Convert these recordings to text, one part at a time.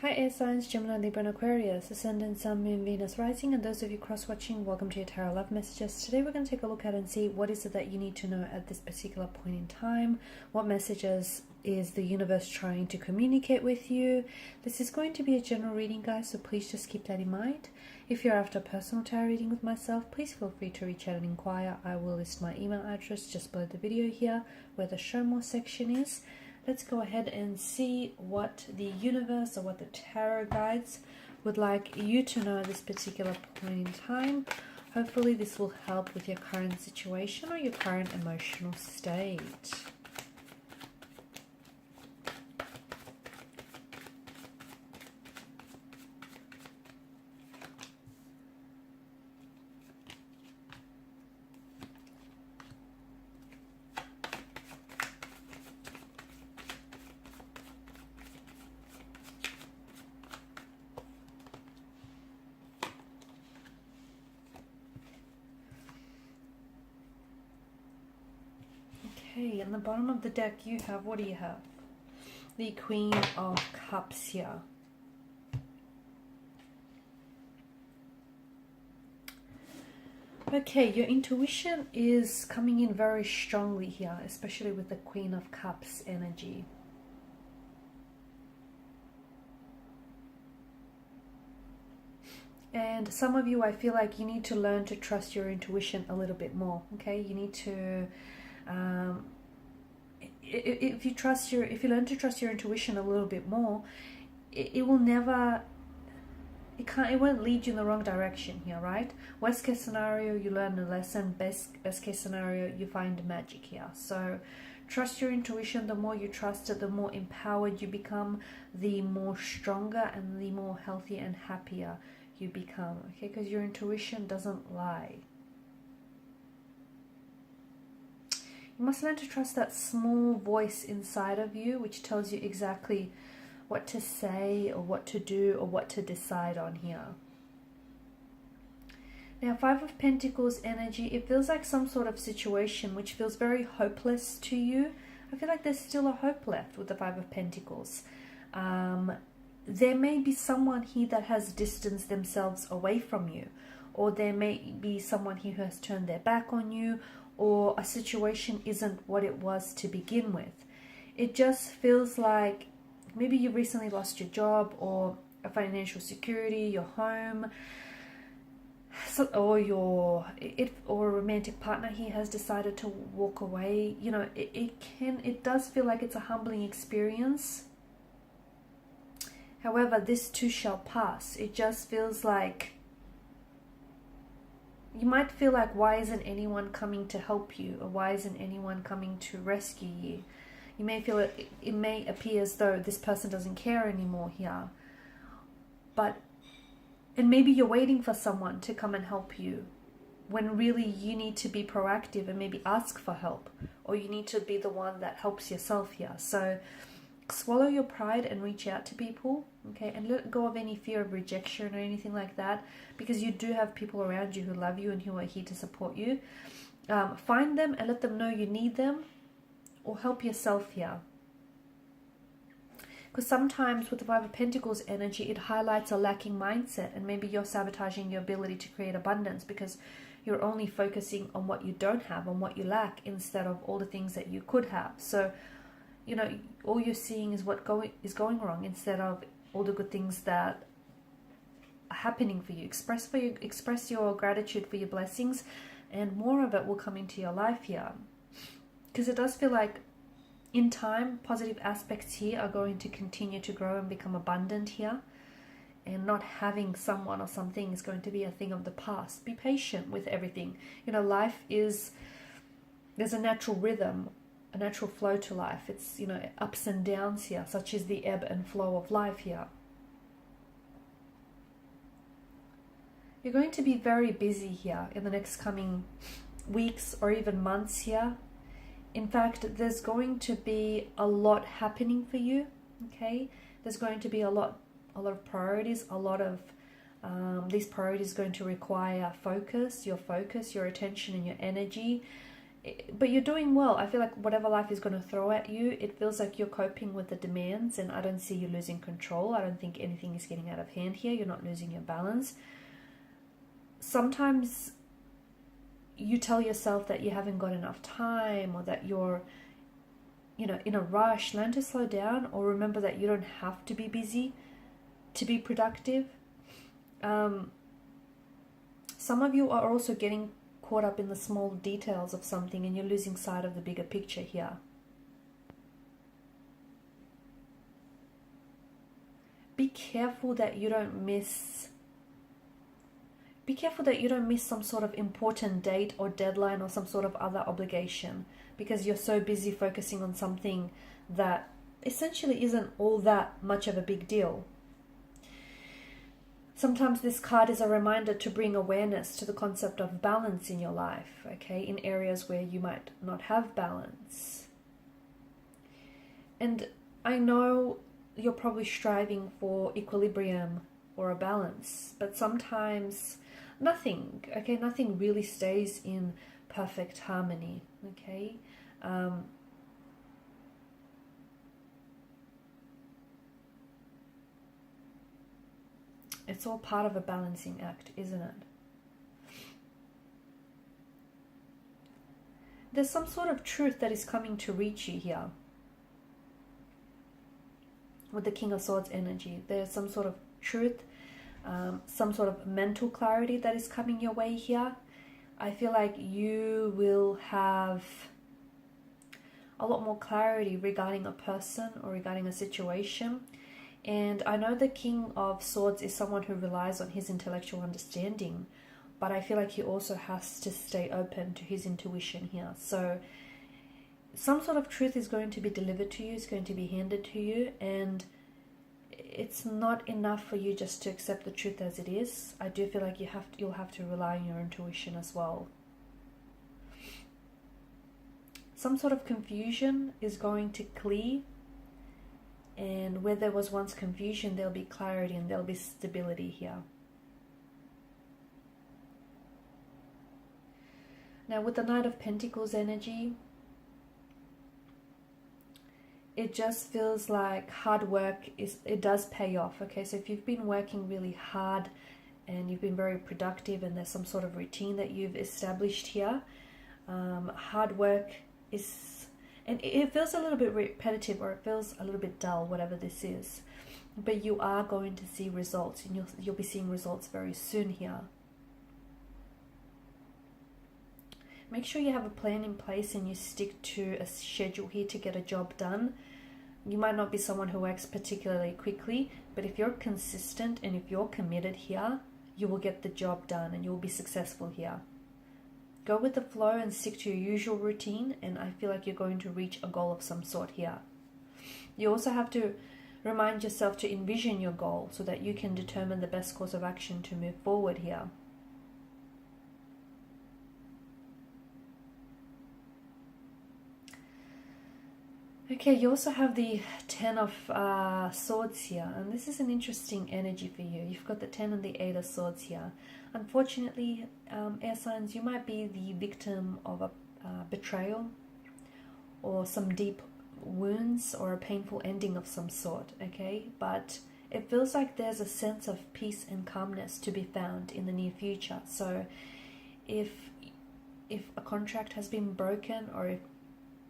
Hi air signs, Gemini, Libra and Aquarius, Ascendant, Sun, Moon, Venus, Rising, and those of you cross-watching, welcome to your Tarot Love Messages. Today we're going to take a look at and see what is it that you need to know at this particular point in time. What messages is the universe trying to communicate with you? This is going to be a general reading, guys, so please just keep that in mind. If you're after a personal tarot reading with myself, please feel free to reach out and inquire. I will list my email address just below the video here, where the show more section is. Let's go ahead and see what the universe or what the tarot guides would like you to know at this particular point in time. Hopefully this will help with your current situation or your current emotional state. Okay, in the bottom of the deck you have, what do you have? The Queen of Cups here. Okay, your intuition is coming in very strongly here, especially with the Queen of Cups energy. And some of you, I feel like you need to learn to trust your intuition a little bit more, okay? You need to... if you learn to trust your intuition a little bit more, it won't lead you in the wrong direction here, right? Worst case scenario, you learn a lesson. Best case scenario, you find magic here. So trust your intuition. The more you trust it, the more empowered you become, the more stronger and the more healthy and happier you become, okay? Because your intuition doesn't lie. You must learn to trust that small voice inside of you which tells you exactly what to say or what to do or what to decide on here. Now, Five of Pentacles energy, it feels like some sort of situation which feels very hopeless to you. I feel like there's still a hope left with the Five of Pentacles. There may be someone here that has distanced themselves away from you, or there may be someone here who has turned their back on you, or a situation isn't what it was to begin with. It just feels like maybe you recently lost your job or a financial security, your home, or a romantic partner here has decided to walk away. You know, it does feel like it's a humbling experience. However, this too shall pass. It just feels like you might feel like, why isn't anyone coming to help you? Or why isn't anyone coming to rescue you? You may feel it may appear as though this person doesn't care anymore here. And maybe you're waiting for someone to come and help you, when really you need to be proactive and maybe ask for help. Or you need to be the one that helps yourself here. So swallow your pride and reach out to people, okay? And let go of any fear of rejection or anything like that, because you do have people around you who love you and who are here to support you. Find them and let them know you need them, or help yourself here. Because sometimes with the Five of Pentacles energy, it highlights a lacking mindset, and maybe you're sabotaging your ability to create abundance because you're only focusing on what you don't have, on what you lack, instead of all the things that you could have. So you know, all you're seeing is what is going wrong, instead of all the good things that are happening for you. Express your gratitude for your blessings, and more of it will come into your life here. Because it does feel like, in time, positive aspects here are going to continue to grow and become abundant here. And not having someone or something is going to be a thing of the past. Be patient with everything. You know, there's a natural rhythm, a natural flow to life. It's, you know, ups and downs here, such as the ebb and flow of life here. You're going to be very busy here in the next coming weeks or even months here. In fact, there's going to be a lot happening for you, okay? There's going to be a lot of priorities, a lot of these priorities are going to require your attention and your energy. but you're doing well. I feel like whatever life is going to throw at you, it feels like you're coping with the demands, and I don't see you losing control. I don't think anything is getting out of hand here. You're not losing your balance. Sometimes you tell yourself that you haven't got enough time, or that you're, you know, in a rush. Learn to slow down, or remember that you don't have to be busy to be productive. Some of you are also getting caught up in the small details of something, and you're losing sight of the bigger picture here. Be careful that you don't miss some sort of important date or deadline or some sort of other obligation, because you're so busy focusing on something that essentially isn't all that much of a big deal. Sometimes this card is a reminder to bring awareness to the concept of balance in your life, okay, in areas where you might not have balance. And I know you're probably striving for equilibrium or a balance, but sometimes nothing really stays in perfect harmony, okay? It's all part of a balancing act, isn't it? There's some sort of truth that is coming to reach you here. With the King of Swords energy, there's some sort of truth, some sort of mental clarity that is coming your way here. I feel like you will have a lot more clarity regarding a person or regarding a situation. And I know the King of Swords is someone who relies on his intellectual understanding, but I feel like he also has to stay open to his intuition here. So some sort of truth is going to be delivered to you, it's going to be handed to you, and it's not enough for you just to accept the truth as it is. I do feel like you'll have to rely on your intuition as well. Some sort of confusion is going to clear, and where there was once confusion, there'll be clarity and there'll be stability here. Now with the Knight of Pentacles energy, it just feels like hard work it does pay off, okay? So if you've been working really hard and you've been very productive, and there's some sort of routine that you've established here, hard work is, and it feels a little bit repetitive, or it feels a little bit dull, whatever this is, but you are going to see results, and you'll be seeing results very soon here. Make sure you have a plan in place and you stick to a schedule here to get a job done. You might not be someone who works particularly quickly, but if you're consistent and if you're committed here, you will get the job done and you'll be successful here. Go with the flow and stick to your usual routine, and I feel like you're going to reach a goal of some sort here. You also have to remind yourself to envision your goal so that you can determine the best course of action to move forward here. Okay, you also have the Ten of Swords here, and this is an interesting energy for you. You've got the 10 and the 8 of Swords here. Unfortunately, air signs, you might be the victim of a betrayal or some deep wounds or a painful ending of some sort, okay? But it feels like there's a sense of peace and calmness to be found in the near future. So if a contract has been broken, or if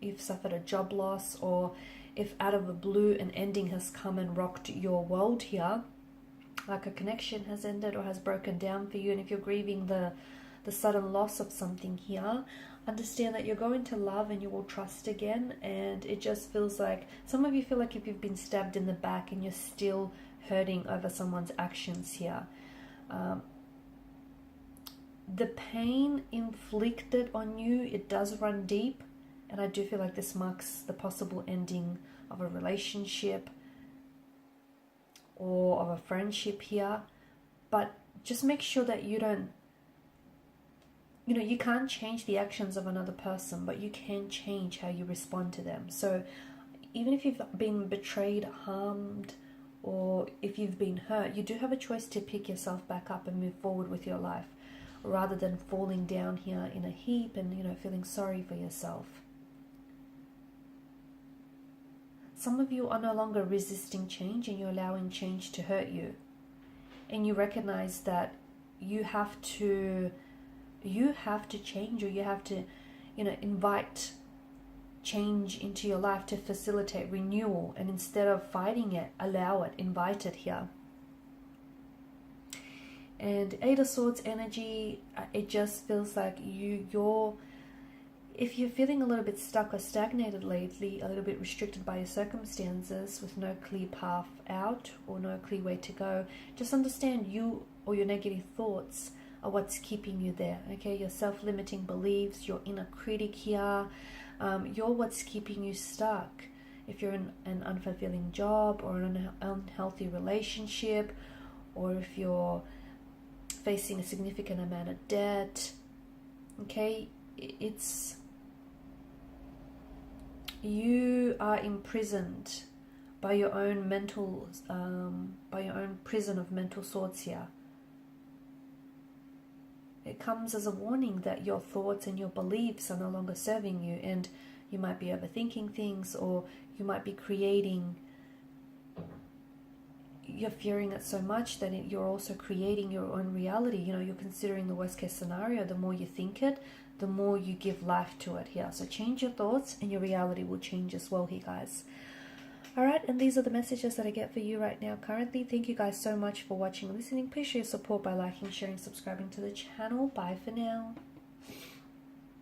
you've suffered a job loss, or if out of the blue an ending has come and rocked your world here, like a connection has ended or has broken down for you, and if you're grieving the sudden loss of something here, understand that you're going to love and you will trust again. And it just feels like some of you feel like if you've been stabbed in the back and you're still hurting over someone's actions here. The pain inflicted on you, it does run deep. And I do feel like this marks the possible ending of a relationship or of a friendship here. But just make sure that you don't, you can't change the actions of another person, but you can change how you respond to them. So even if you've been betrayed, harmed, or if you've been hurt, you do have a choice to pick yourself back up and move forward with your life. rather than falling down here in a heap and, you know, feeling sorry for yourself. Some of you are no longer resisting change and you're allowing change to hurt you. And you recognize that you have to change, or you have to, you know, invite change into your life to facilitate renewal. And instead of fighting it, allow it, invite it here. And Eight of Swords energy, it just feels like if you're feeling a little bit stuck or stagnated lately, a little bit restricted by your circumstances with no clear path out or no clear way to go, just understand you or your negative thoughts are what's keeping you there, okay? Your self-limiting beliefs, your inner critic here, you're what's keeping you stuck. If you're in an unfulfilling job or an unhealthy relationship, or if you're facing a significant amount of debt, okay, it's you are imprisoned by your own mental prison of mental swords here. It comes as a warning that your thoughts and your beliefs are no longer serving you, and you might be overthinking things, or you might be you're fearing it so much that you're also creating your own reality. You know, you're considering the worst case scenario. The more you think it, the more you give life to it here. So change your thoughts and your reality will change as well here, guys. Alright, and these are the messages that I get for you right now currently. Thank you guys so much for watching and listening. Please show your support by liking, sharing, subscribing to the channel. Bye for now.